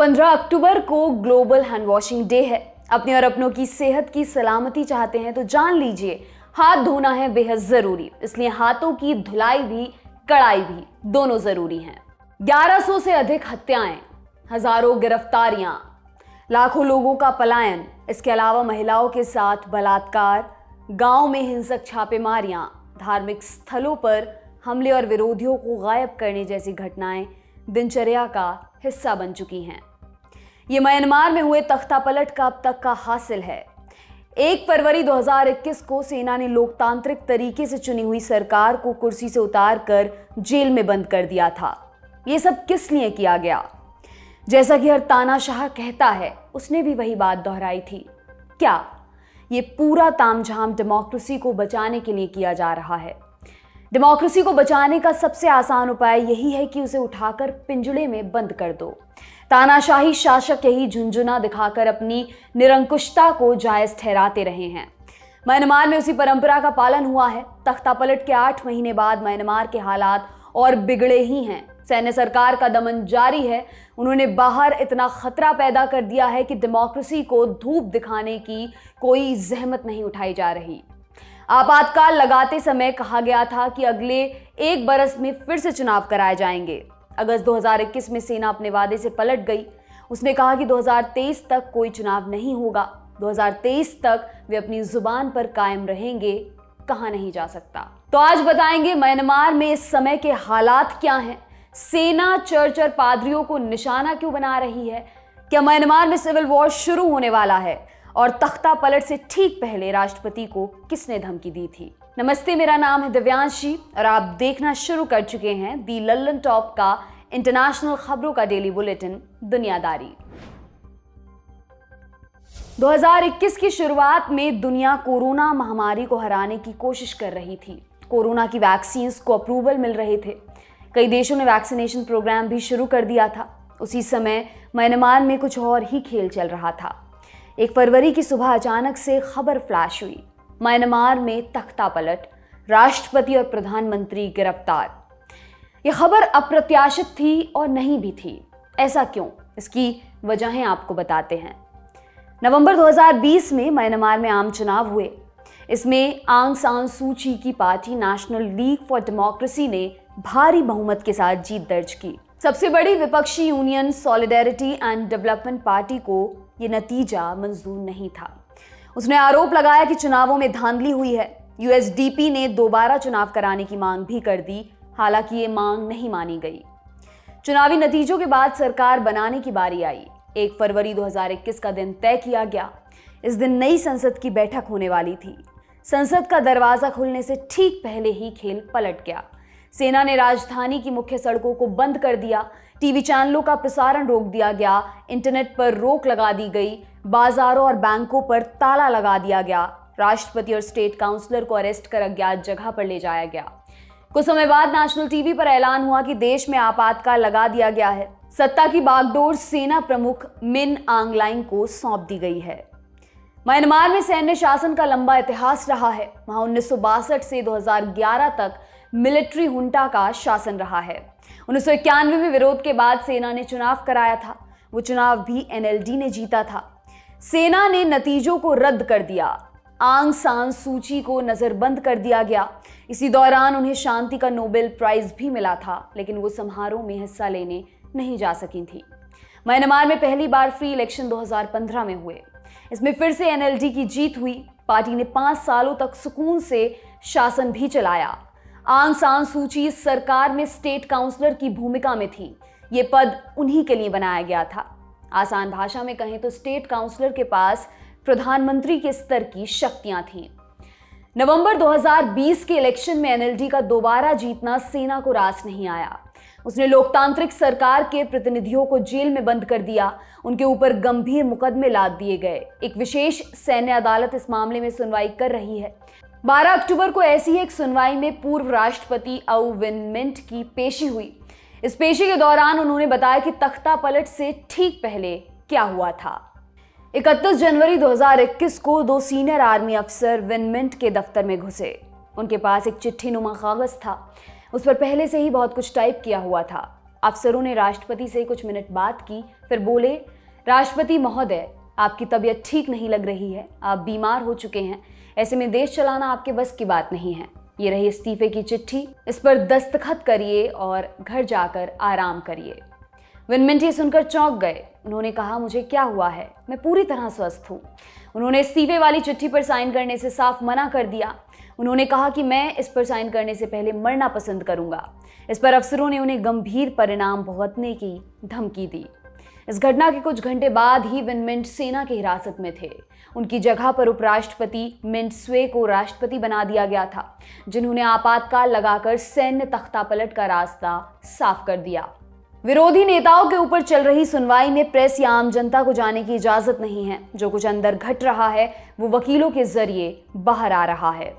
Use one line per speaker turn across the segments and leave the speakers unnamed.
15 अक्टूबर को global hand washing day है। अपने और अपनों की सेहत की सलामती चाहते हैं तो जान लीजिए, हाथ धोना है बेहद जरूरी। इसलिए हाथों की धुलाई भी कड़ाई भी दोनों जरूरी हैं। 1100 से अधिक हत्याएं, हजारों गिरफ्तारियां, लाखों लोगों का पलायन, इसके अलावा महिलाओं के साथ बलात्कार, गांव में हिंसक छापेमारियां, धार्मिक स्थलों पर हमले और विरोधियों को गायब करने जैसी घटनाएं दिनचर्या का हिस्सा बन चुकी हैं। ये म्यांमार में हुए तख्तापलट का अब तक का हासिल है। 1 फरवरी 2021 को सेना ने लोकतांत्रिक तरीके से चुनी हुई सरकार को कुर्सी से उतारकर जेल में बंद कर दिया था। ये सब किस लिए किया गया? जैसा कि हर तानाशाह कहता है, उसने भी वही बात दोहराई थी। क्या ये पूरा तामझाम डेमोक्रेसी को बचाने के लिए किया जा रहा है? डेमोक्रेसी को बचाने का सबसे आसान उपाय यही है कि उसे उठाकर पिंजड़े में बंद कर दो। तानाशाही शासक यही झुंझुना दिखाकर अपनी निरंकुशता को जायज ठहराते रहे हैं। म्यांमार में उसी परंपरा का पालन हुआ है। तख्तापलट के 8 महीने बाद म्यांमार के हालात और बिगड़े ही हैं। सैन्य सरकार का दमन जारी है। उन्होंने बाहर इतना खतरा पैदा कर दिया है कि डेमोक्रेसी को धूप दिखाने की कोई जहमत नहीं उठाई जा रही। आपातकाल लगाते समय कहा गया था कि अगले 1 बरस में फिर से चुनाव कराए जाएंगे। अगस्त 2021 में सेना अपने वादे से पलट गई। उसने कहा कि 2023 तक कोई चुनाव नहीं होगा। 2023 तक वे अपनी जुबान पर कायम रहेंगे, कहा नहीं जा सकता। तो आज बताएंगे म्यांमार में इस समय के हालात क्या हैं, सेना चर्च और पादरियों को निशाना क्यों बना रही है, क्या म्यांमार में सिविल वॉर शुरू होने वाला है, और तख्ता पलट से ठीक पहले राष्ट्रपति को किसने धमकी दी थी। नमस्ते, मेरा नाम है दिव्यांशी और आप देखना शुरू कर चुके हैं दी लल्लन टॉप का इंटरनेशनल खबरों का डेली बुलेटिन दुनियादारी। 2021 की शुरुआत में दुनिया कोरोना महामारी को हराने की कोशिश कर रही थी। कोरोना की वैक्सीन को अप्रूवल मिल रहे थे। कई देशों ने वैक्सीनेशन प्रोग्राम भी शुरू कर दिया था। उसी समय म्यांमार में कुछ और ही खेल चल रहा था। 1 फरवरी की सुबह अचानक से खबर फ्लैश हुई, म्यांमार में तख्तापलट, राष्ट्रपति और प्रधानमंत्री गिरफ्तार। यह खबर अप्रत्याशित थी और नहीं भी थी। ऐसा क्यों? इसकी वजहें आपको बताते हैं। नवंबर 2020 में म्यांमार में आम चुनाव हुए। इसमें आंग सान सू की की party national league for democracy ने भारी बहुमत के साथ जीत दर्ज की। सबसे बड़ी विपक्षी union solidarity and development party को यह नतीजा मंजूर नहीं था। उसने आरोप लगाया कि चुनावों में धांधली हुई है। यूएसडीपी ने दोबारा चुनाव कराने की मांग भी कर दी, हालांकि ये मांग नहीं मानी गई। चुनावी नतीजों के बाद सरकार बनाने की बारी आई। 1 फरवरी 2021 का दिन तय किया गया। इस दिन नई संसद की बैठक होने वाली थी। संसद का दरवाजा खुलने से ठीक पहले ही खेल पलट गया। सेना ने राजधानी की मुख्य सड़कों को बंद कर दिया। टीवी चैनलों का प्रसारण रोक दिया गया। इंटरनेट पर रोक लगा दी गई। बाजारों और बैंकों पर ताला लगा दिया गया। राष्ट्रपति और स्टेट काउंसलर को अरेस्ट कर अज्ञात जगह पर ले जाया गया। कुछ समय बाद नेशनल टीवी पर ऐलान हुआ कि देश में आपातकाल लगा दिया गया है। सत्ता की बागडोर सेना प्रमुख मिन आंग लाइंग को सौंप दी गई है। म्यांमार में सैन्य शासन का लंबा इतिहास रहा है। वहां 1962 से 2011 तक मिलिट्री हुंटा का शासन रहा है। 1991 में विरोध के बाद सेना ने चुनाव कराया था। वो चुनाव भी एनएलडी ने जीता था। सेना ने नतीजों को रद्द कर दिया। आंग सान सू की को नजरबंद कर दिया गया। इसी दौरान उन्हें शांति का नोबेल प्राइज भी मिला था, लेकिन वो समारोह में हिस्सा लेने नहीं जा सकी थी। म्यांमार में पहली बार फ्री इलेक्शन 2015 में हुए। इसमें फिर से एनएलडी की जीत हुई। पार्टी ने 5 सालों तक सुकून से शासन भी चलाया। आंग सान सू की सरकार में स्टेट काउंसलर की भूमिका में थी। ये पद उन्हीं के लिए बनाया गया था। आसान भाषा में कहें तो स्टेट काउंसलर के पास प्रधानमंत्री के स्तर की शक्तियां थीं। नवंबर 2020 के इलेक्शन में एनएलडी का दोबारा जीतना सेना को रास नहीं आया। उसने लोकतांत्रिक सरकार के प्रतिनिधियों को जेल में बंद कर दिया। उनके ऊपर गंभीर मुकदमे लाद दिए गए। एक विशेष सैन्य अदालत इस मामले में सुनवाई कर रही है। 12 अक्टूबर को ऐसी ही एक सुनवाई में पूर्व राष्ट्रपति अउ विन मिंट की पेशी हुई। इस पेशी के दौरान उन्होंने बताया कि तख्ता पलट से ठीक पहले क्या हुआ था। 31 जनवरी 2021 को 2 सीनियर आर्मी अफसर विन मिंट के दफ्तर में घुसे। उनके पास एक चिट्ठी नुमा कागज था। उस पर पहले से ही बहुत कुछ टाइप किया हुआ था। अफसरों ने राष्ट्रपति से कुछ मिनट बात की, फिर बोले, राष्ट्रपति महोदय, आपकी तबीयत ठीक नहीं लग रही है, आप बीमार हो चुके हैं, ऐसे में देश चलाना आपके बस की बात नहीं है। ये रही इस्तीफे की चिट्ठी, इस पर दस्तखत करिए और घर जाकर आराम करिए। विन मिंट ये सुनकर चौंक गए। उन्होंने कहा, मुझे क्या हुआ है, मैं पूरी तरह स्वस्थ हूँ। उन्होंने इस्तीफे वाली चिट्ठी पर साइन करने से साफ मना कर दिया। उन्होंने कहा कि मैं इस पर साइन करने से पहले मरना पसंद करूंगा। इस पर अफसरों ने उन्हें गंभीर परिणाम भुगतने की धमकी दी। इस घटना के कुछ घंटे बाद ही विन मिंट सेना की हिरासत में थे। उनकी जगह पर उपराष्ट्रपति मिंट स्वे को राष्ट्रपति बना दिया गया था, जिन्होंने आपातकाल लगाकर सैन्य तख्तापलट का रास्ता साफ कर दिया। विरोधी नेताओं के ऊपर चल रही सुनवाई में प्रेस या आम जनता को जाने की इजाजत नहीं है। जो कुछ अंदर घट रहा है वो वकीलों के जरिए बाहर आ रहा है।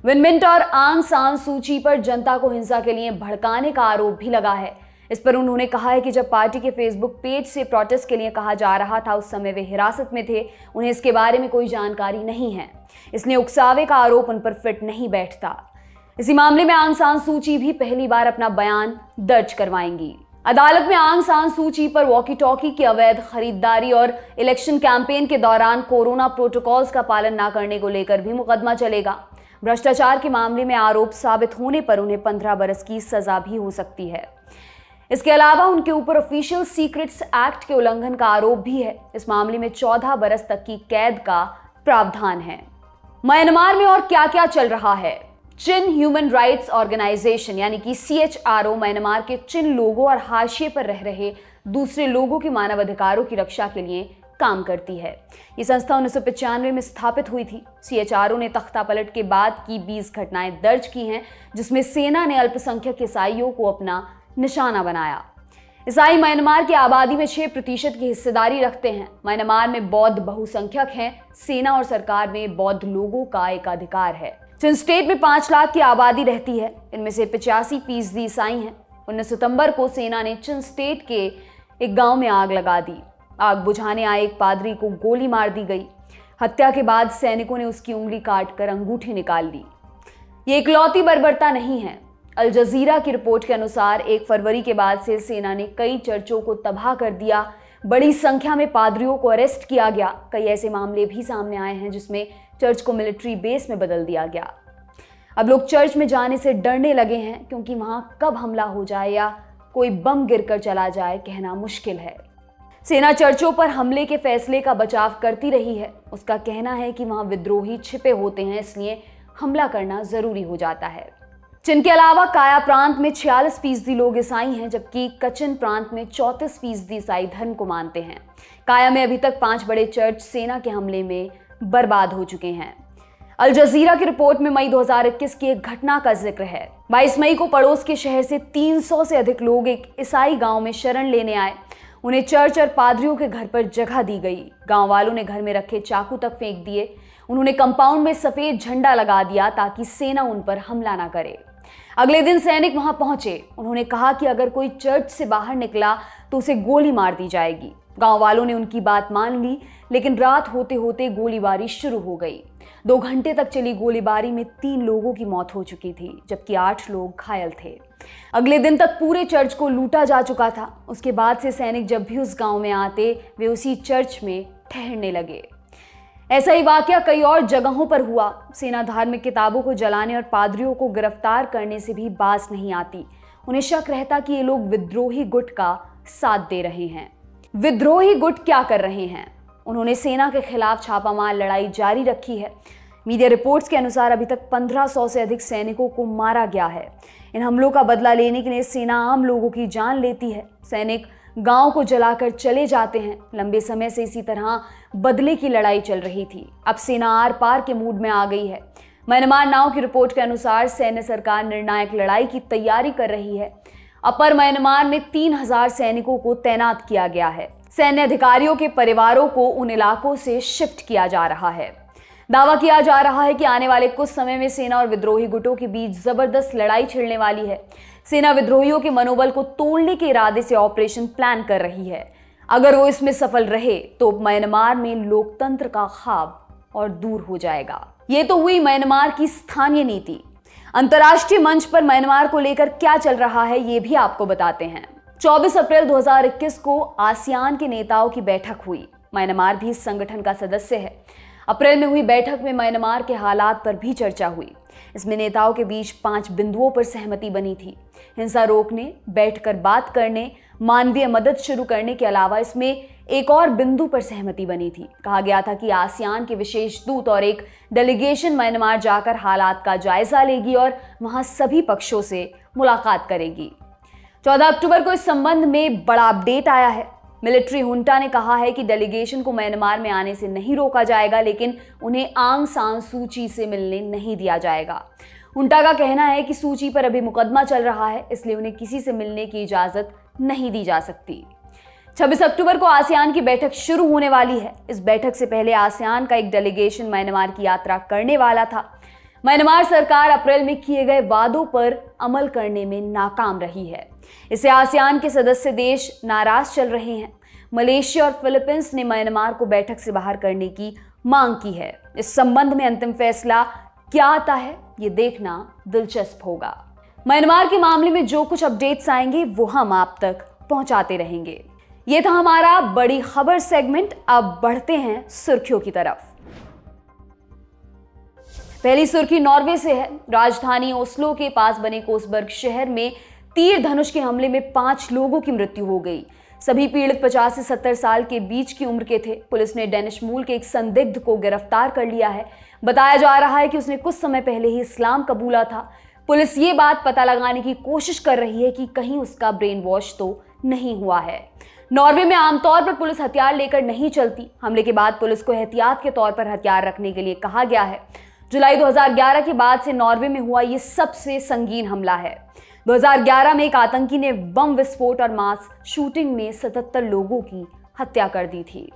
विन मिंट और आंग सान सू की पर जनता को हिंसा के लिए भड़काने का आरोप भी लगा है। इस पर उन्होंने कहा है कि जब पार्टी के फेसबुक पेज से प्रोटेस्ट के लिए कहा जा रहा था, उस समय वे हिरासत में थे, उन्हें इसके बारे में कोई जानकारी नहीं है, इसलिए उकसावे का आरोप उन पर फिट नहीं बैठता। इसी मामले में आंग सान सू की भी पहली बार अपना बयान दर्ज करवाएंगी। अदालत में आंग सान सू की पर वॉकी टॉकी की अवैध खरीदारी और इलेक्शन कैंपेन के दौरान कोरोना प्रोटोकॉल्स का पालन न करने को लेकर भी मुकदमा चलेगा। भ्रष्टाचार के मामले में आरोप साबित होने पर उन्हें 15 बरस की सजा भी हो सकती है। इसके अलावा उनके ऊपर ऑफिशियल सीक्रेट्स एक्ट के उल्लंघन का आरोप भी है। इस मामले में 14 बरस तक की कैद का प्रावधान है। म्यांमार में और क्या क्या चल रहा है। चिन ह्यूमन राइट्स ऑर्गेनाइजेशन यानी कि CHRO म्यांमार के चिन लोगों और हाशिए पर रह रहे दूसरे लोगों के मानवाधिकारों की रक्षा के लिए काम करती है। ये संस्था 1995 में स्थापित हुई थी। CHRO ने तख्तापलट के बाद की 20 घटनाएं दर्ज की हैं, जिसमें सेना ने अल्पसंख्यक ईसाइयों को अपना निशाना बनाया। ईसाई म्यांमार की आबादी में 6% की हिस्सेदारी रखते हैं। म्यांमार में बौद्ध बहुसंख्यक हैं। सेना और सरकार में बौद्ध लोगों का एक अधिकार है। चिन स्टेट में 5 लाख की आबादी रहती है। इनमें से 85% ईसाई हैं। 19 सितंबर को सेना ने चिन स्टेट के एक गांव में आग लगा दी। आग बुझाने आए एक पादरी को गोली मार दी गई। हत्या के बाद सैनिकों ने उसकी उंगली काटकर अंगूठी निकाल ली। ये इकलौती बर्बरता नहीं है। अल जजीरा की रिपोर्ट के अनुसार 1 फरवरी के बाद से सेना ने कई चर्चों को तबाह कर दिया। बड़ी संख्या में पादरियों को अरेस्ट किया गया। कई ऐसे मामले भी सामने आए हैं जिसमें चर्च को मिलिट्री बेस में बदल दिया गया। अब लोग चर्च में जाने से डरने लगे हैं, क्योंकि वहां कब हमला हो जाए या कोई बम गिरकर चला जाए कहना मुश्किल है। सेना चर्चों पर हमले के फैसले का बचाव करती रही है। उसका कहना है कि वहां विद्रोही छिपे होते हैं, इसलिए हमला करना जरूरी हो जाता है। चिन के अलावा काया प्रांत में 46% लोग ईसाई हैं, जबकि कचिन प्रांत में 34% ईसाई धर्म को मानते हैं। काया में अभी तक 5 बड़े चर्च सेना के हमले में बर्बाद हो चुके हैं। अल जजीरा की रिपोर्ट में मई 2021 की एक घटना का जिक्र है। 22 मई को पड़ोस के शहर से 300 से अधिक लोग एक ईसाई गांव में शरण लेने आए। उन्हें चर्च और पादरियों के घर पर जगह दी गई। गांव वालों ने घर में रखे चाकू तक फेंक दिए। उन्होंने कंपाउंड में सफेद झंडा लगा दिया ताकि सेना उन पर हमला ना करे। अगले दिन सैनिक वहां पहुंचे। उन्होंने कहा कि अगर कोई चर्च से बाहर निकला तो उसे गोली मार दी जाएगी। गांव वालों ने उनकी बात मान ली, लेकिन रात होते होते गोलीबारी शुरू हो गई। 2 घंटे तक चली गोलीबारी में 3 लोगों की मौत हो चुकी थी, जबकि 8 लोग घायल थे। अगले दिन तक पूरे चर्च को लूटा जा चुका था। उसके बाद से सैनिक जब भी उस गांव में आते, वे उसी चर्च में ठहरने लगे। ऐसा ही वाकया कई और जगहों पर हुआ। सेना धार्मिक किताबों को जलाने और पादरियों को गिरफ्तार करने से भी बाज नहीं आती। उन्हें शक रहता कि ये लोग विद्रोही गुट का साथ दे रहे हैं। विद्रोही गुट क्या कर रहे हैं? उन्होंने सेना के खिलाफ छापामार लड़ाई जारी रखी है। मीडिया रिपोर्ट्स के अनुसार अभी तक 1500 से अधिक सैनिकों को मारा गया है। इन हमलों का बदला लेने के लिए सेना आम लोगों की जान लेती है। सैनिक गांव को जलाकर चले जाते हैं। लंबे समय से इसी तरह बदले की लड़ाई चल रही थी। अब सेना आर पार के मूड में आ गई है। म्यांमार नाउ की रिपोर्ट के अनुसार सैन्य सरकार निर्णायक लड़ाई की तैयारी कर रही है। अपर म्यांमार में 3000 सैनिकों को तैनात किया गया है। सैन्य अधिकारियों के परिवारों को उन इलाकों से शिफ्ट किया जा रहा है। दावा किया जा रहा है कि आने वाले कुछ समय में सेना और विद्रोही गुटों के बीच जबरदस्त लड़ाई छिड़ने वाली है। सेना विद्रोहियों के मनोबल को तोड़ने के इरादे से ऑपरेशन प्लान कर रही है। अगर वो इसमें सफल रहे तो म्यांमार में लोकतंत्र का ख्वाब और दूर हो जाएगा। ये तो हुई म्यांमार की स्थानीय नीति। अंतर्राष्ट्रीय मंच पर म्यांमार को लेकर क्या चल रहा है, ये भी आपको बताते हैं। 24 अप्रैल 2021 को आसियान के नेताओं की बैठक हुई। म्यांमार भी इस संगठन का सदस्य है। अप्रैल में हुई बैठक में म्यांमार के हालात पर भी चर्चा हुई। इसमें नेताओं के बीच 5 बिंदुओं पर सहमति बनी थी। हिंसा रोकने, बैठकर बात करने, मानवीय मदद शुरू करने के अलावा इसमें एक और बिंदु पर सहमति बनी थी। कहा गया था कि आसियान के विशेष दूत और एक डेलीगेशन म्यांमार जाकर हालात का जायजा लेगी और वहां सभी पक्षों से मुलाकात करेगी। 14 अक्टूबर को इस संबंध में बड़ा अपडेट आया है। मिलिट्री हुंटा ने कहा है कि डेलीगेशन को म्यांमार में आने से नहीं रोका जाएगा, लेकिन उन्हें आंग सान सू ची से मिलने नहीं दिया जाएगा। हुंटा का कहना है कि सू ची पर अभी मुकदमा चल रहा है, इसलिए उन्हें किसी से मिलने की इजाजत नहीं दी जा सकती। 26 अक्टूबर को आसियान की बैठक शुरू होने वाली है। इस बैठक से पहले आसियान का एक डेलीगेशन म्यांमार की यात्रा करने वाला था। म्यांमार सरकार अप्रैल में किए गए वादों पर अमल करने में नाकाम रही है। इससे आसियान के सदस्य देश नाराज चल रहे हैं। मलेशिया और फिलीपींस ने म्यांमार को बैठक से बाहर करने की मांग की है। इस संबंध में अंतिम फैसला क्या आता है, ये देखना दिलचस्प होगा। म्यांमार के मामले में जो कुछ अपडेट्स आएंगे वो हम आप तक पहुंचाते रहेंगे। ये था हमारा बड़ी खबर सेगमेंट। अब बढ़ते हैं सुर्खियों की तरफ। पहली सुर्खी नॉर्वे से है। राजधानी ओस्लो के पास बने कोसबर्ग शहर में तीर धनुष के हमले में 5 लोगों की मृत्यु हो गई। सभी पीड़ित 50 से 70 साल के बीच की उम्र के थे। पुलिस ने डेनिश मूल के एक संदिग्ध को गिरफ्तार कर लिया है। बताया जा रहा है कि उसने कुछ समय पहले ही इस्लाम कबूला था। पुलिस ये बात पता लगाने की कोशिश कर रही है कि कहीं उसका ब्रेन वॉश तो नहीं हुआ है। नॉर्वे में आमतौर पर पुलिस हथियार लेकर नहीं चलती। हमले के बाद पुलिस को एहतियात के तौर पर हथियार रखने के लिए कहा गया है। जुलाई 2011 के बाद से नॉर्वे में हुआ ये सबसे संगीन हमला है। 2011 में एक आतंकी ने बम विस्फोट और मास शूटिंग में 77 लोगों की हत्या कर दी थी।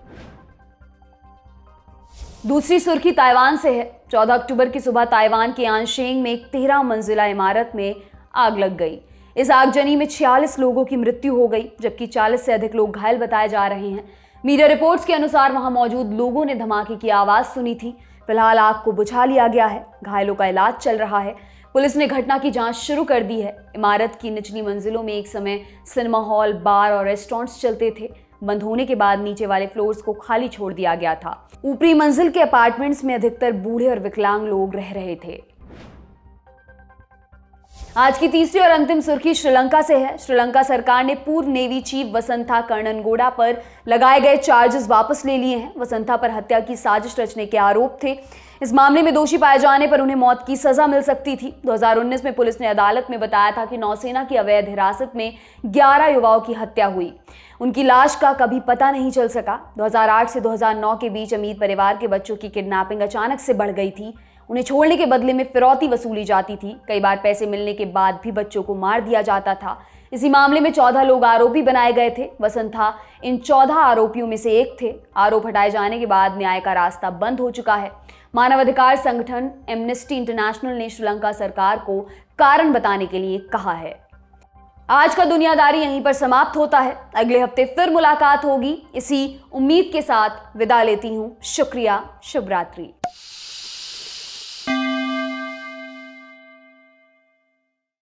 दूसरी सुर्खी ताइवान से है। 14 अक्टूबर की सुबह ताइवान के आनशेंग में एक 13 मंजिला इमारत में आग लग गई। इस आगजनी में 46 लोगों की मृत्यु हो गई, जबकि 40 से अधिक लोग घायल बताए जा रहे हैं। मीडिया रिपोर्ट्स के अनुसार वहां मौजूद लोगों ने धमाके की आवाज सुनी थी। फिलहाल आग को बुझा लिया गया है। घायलों का इलाज चल रहा है। पुलिस ने घटना की जांच शुरू कर दी है। इमारत की निचली मंजिलों में एक समय सिनेमा हॉल, बार और रेस्टोरेंट्स चलते थे। बंद होने के बाद नीचे वाले फ्लोर्स को खाली छोड़ दिया गया था। ऊपरी मंजिल के अपार्टमेंट्स में अधिकतर बूढ़े और विकलांग लोग रह रहे थे। आज की तीसरी और अंतिम सुर्खी श्रीलंका से है। श्रीलंका सरकार ने पूर्व नेवी चीफ वसंथा कर्णनगोडा पर लगाए गए चार्जेस वापस ले लिए हैं। वसंथा पर हत्या की साजिश रचने के आरोप थे। इस मामले में दोषी पाए जाने पर उन्हें मौत की सजा मिल सकती थी। 2019 में पुलिस ने अदालत में बताया था कि नौसेना की अवैध हिरासत में 11 युवाओं की हत्या हुई। उनकी लाश का कभी पता नहीं चल सका। 2008 से 2009 के बीच अमीर परिवार के बच्चों की किडनैपिंग अचानक से बढ़ गई थी। उन्हें छोड़ने के बदले में फिरौती वसूली जाती थी। कई बार पैसे मिलने के बाद भी बच्चों को मार दिया जाता था। इसी मामले में 14 लोग आरोपी बनाए गए थे। वसंथा इन 14 आरोपियों में से एक थे। आरोप हटाए जाने के बाद न्याय का रास्ता बंद हो चुका है। मानवाधिकार संगठन एमनेस्टी इंटरनेशनल ने श्रीलंका सरकार को कारण बताने के लिए कहा है। आज का दुनियादारी यहीं पर समाप्त होता है। अगले हफ्ते फिर मुलाकात होगी। इसी उम्मीद के साथ विदा लेती हूँ। शुक्रिया। शुभ रात्रि।